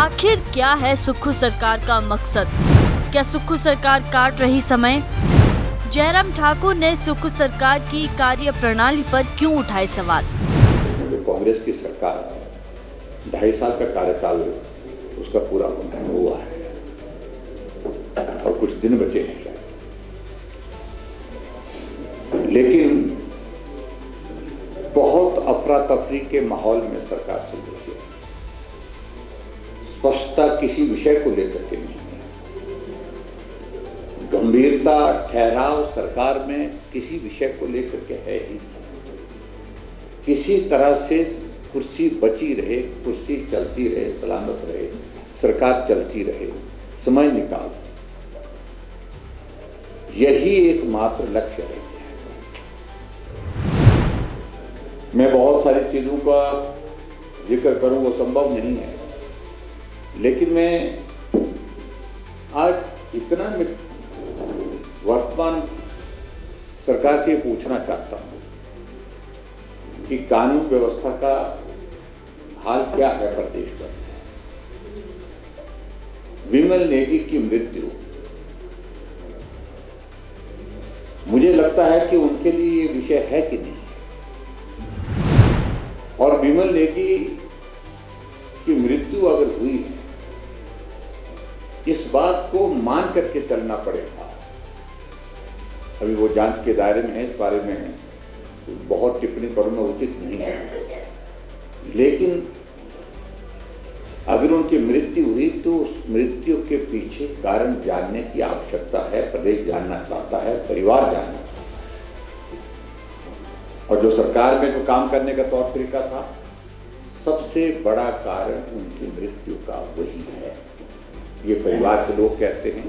आखिर क्या है सुक्खू सरकार का मकसद? क्या सुक्खू सरकार काट रही समय? जयराम ठाकुर ने सुक्खू सरकार की कार्य प्रणाली पर क्यों उठाए सवाल? जो कांग्रेस की सरकार है, 2.5 साल का कार्यकाल उसका पूरा हुआ है और कुछ दिन बचे हैं शायद, लेकिन बहुत अफरा तफरी के माहौल में सरकार चल रही है। स्पष्टता किसी विषय को लेकर के नहीं है, गंभीरता ठहराव सरकार में किसी विषय को लेकर के है ही नहीं। किसी तरह से कुर्सी बची रहे, कुर्सी चलती रहे, सलामत रहे, सरकार चलती रहे, समय निकाल, यही एकमात्र लक्ष्य है। मैं बहुत सारी चीजों का जिक्र करूं वो संभव नहीं है, लेकिन मैं आज इतना वर्तमान सरकार से पूछना चाहता हूं कि कानून व्यवस्था का हाल क्या है प्रदेश भर में। विमल नेगी की मृत्यु, मुझे लगता है कि उनके लिए ये विषय है कि नहीं, और विमल नेगी की मृत्यु अगर हुई है, इस बात को मान करके चलना पड़ेगा। अभी वो जांच के दायरे में है, इस बारे में बहुत टिप्पणी करना उचित नहीं है, लेकिन अगर उनकी मृत्यु हुई तो उस मृत्यु के पीछे कारण जानने की आवश्यकता है। प्रदेश जानना चाहता है, परिवार जानना चाहता है, और जो सरकार में जो काम करने का तौर तरीका था, सबसे बड़ा कारण उनकी मृत्यु का वही है। ये परिवार के लोग कहते हैं,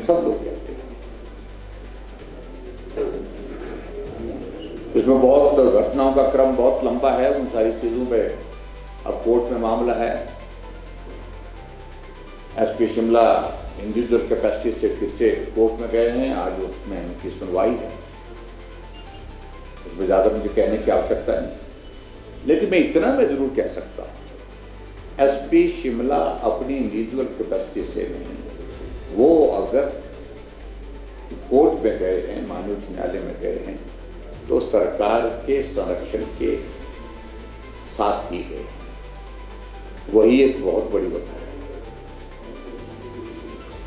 सब लोग कहते हैं। इसमें बहुत घटनाओं का क्रम बहुत लंबा है, उन सारी चीजों पे अब कोर्ट में मामला है। एसपी शिमला इंडिविजुअल कैपेसिटी से फिर से कोर्ट में गए हैं, आज उसमें उनकी सुनवाई है। उसमें ज्यादा मुझे कहने की आवश्यकता नहीं, लेकिन मैं इतना मैं जरूर कह सकता हूं, एसपी शिमला अपनी इंडिविजुअल कैपेसिटी से नहीं, वो अगर कोर्ट में गए हैं, माननीय उच्च न्यायालय में गए हैं, तो सरकार के संरक्षण के साथ ही गए। वही एक बहुत बड़ी बात है,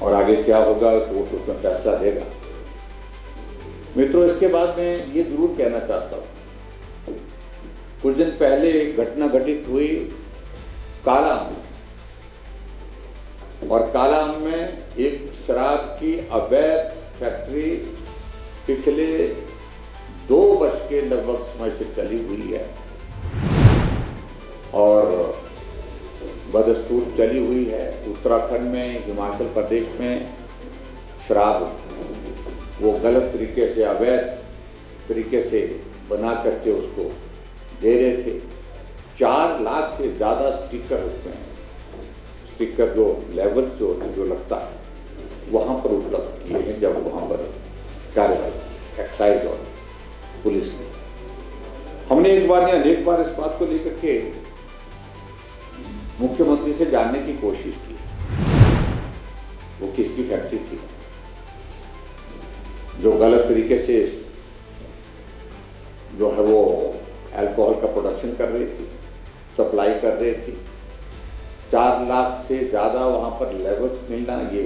और आगे क्या होगा कोर्ट उसमें फैसला देगा। मित्रों, इसके बाद मैं ये जरूर कहना चाहता हूं, कुछ दिन पहले एक घटना घटित हुई कालाअंब में, और कालाअंब में एक शराब की अवैध फैक्ट्री पिछले 2 वर्ष के लगभग समय से चली हुई है, और बदस्तूर चली हुई है। उत्तराखंड में, हिमाचल प्रदेश में शराब वो गलत तरीके से, अवैध तरीके से बना करके उसको दे रहे थे। 4 लाख से ज़्यादा स्टिकर उसमें, स्टिकर जो लेवल जो लगता है वहाँ पर उपलब्ध किए हैं। जब वहाँ पर कार्रवाई एक्साइज और पुलिस ने, हमने एक बार या अनेक बार इस बात को लेकर के मुख्यमंत्री से जानने की कोशिश की, वो किसकी फैक्ट्री थी जो गलत तरीके से जो है वो अल्कोहल का प्रोडक्शन कर रही थी, सप्लाई कर रही थी। 4 लाख से ज्यादा वहां पर लेवल्स मिलना ये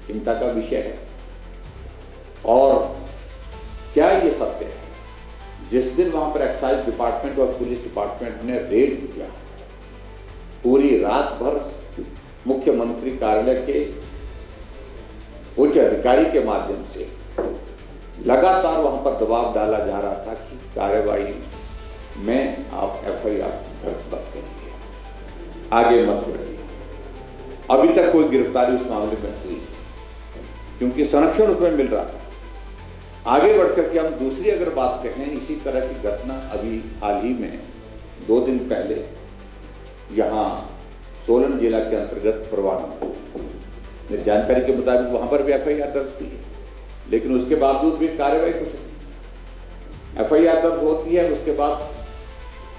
चिंता का विषय है। और क्या ये सत्य है? जिस दिन वहां पर एक्साइज डिपार्टमेंट और पुलिस डिपार्टमेंट ने रेड किया, पूरी रात भर मुख्यमंत्री कार्यालय के उच्च अधिकारी के माध्यम से लगातार वहां पर दबाव डाला जा रहा था कि कार्रवाई में आप FIR दर्ज मत करिए, आगे मत बढ़िए। अभी तक कोई गिरफ्तारी उस मामले में हुई, क्योंकि संरक्षण उसमें मिल रहा था। आगे बढ़कर के हम दूसरी अगर बात करें, इसी तरह की घटना अभी हाल ही में 2 दिन पहले यहाँ सोलन जिला के अंतर्गत परवाना, मेरी जानकारी के मुताबिक वहां पर भी FIR दर्ज हुई है, लेकिन उसके बावजूद भी कार्रवाई कुछ नहीं। FIR दर्ज होती है, उसके बाद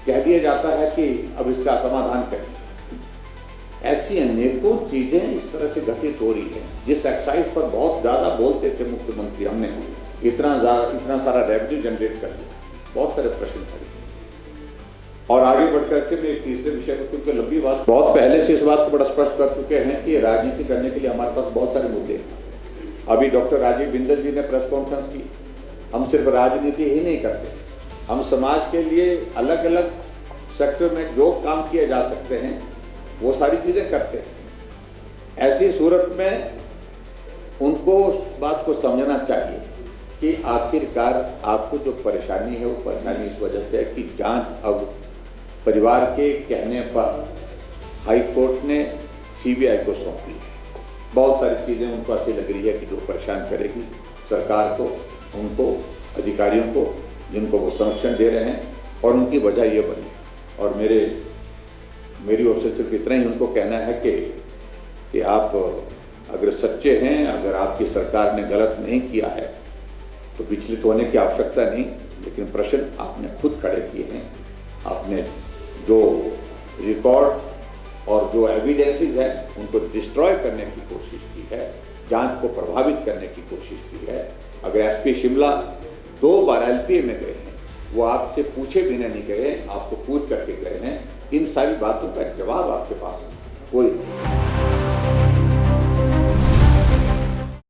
कह दिया जाता है कि अब इसका समाधान करें। ऐसी अनेकों चीजें इस तरह से घटित हो रही हैं। जिस एक्साइज पर बहुत ज़्यादा बोलते थे मुख्यमंत्री, हमने इतना सारा रेवेन्यू जनरेट कर लिया, बहुत सारे प्रश्न खड़े। और आगे बढ़ करके मैं एक तीसरे विषय को, क्योंकि लंबी बात, बहुत पहले से इस बात को बड़ा स्पष्ट कर चुके हैं कि राजनीति करने के लिए हमारे पास बहुत सारे मुद्दे हैं। अभी डॉक्टर राजीव बिंदल जी ने प्रेस कॉन्फ्रेंस की। हम सिर्फ राजनीति ही नहीं करते, हम समाज के लिए अलग अलग सेक्टर में जो काम किए जा सकते हैं वो सारी चीज़ें करते हैं। ऐसी सूरत में उनको उस बात को समझना चाहिए कि आखिरकार आपको जो परेशानी है वो परेशानी इस वजह से है कि जांच अब परिवार के कहने पर हाई कोर्ट ने सीबीआई को सौंप ली है। बहुत सारी चीज़ें उनको ऐसी लग रही है कि जो परेशान करेगी सरकार को, उनको, अधिकारियों को, जिनको वो संरक्षण दे रहे हैं, और उनकी वजह ये बनी। और मेरी ओर से सिर्फ इतना ही उनको कहना है कि आप अगर सच्चे हैं, अगर आपकी सरकार ने गलत नहीं किया है तो विचलित होने की आवश्यकता नहीं, लेकिन प्रश्न आपने खुद खड़े किए हैं। आपने जो रिकॉर्ड और जो एविडेंसेस हैं उनको डिस्ट्रॉय करने की कोशिश की है, जांच को प्रभावित करने की कोशिश की है। अगर एसपी शिमला 2 बार एलपीए में गए हैं, वो आपसे पूछे बिना नहीं गए, आपको पूछ करके गए हैं। इन सारी बातों का जवाब आपके पास कोई नहीं।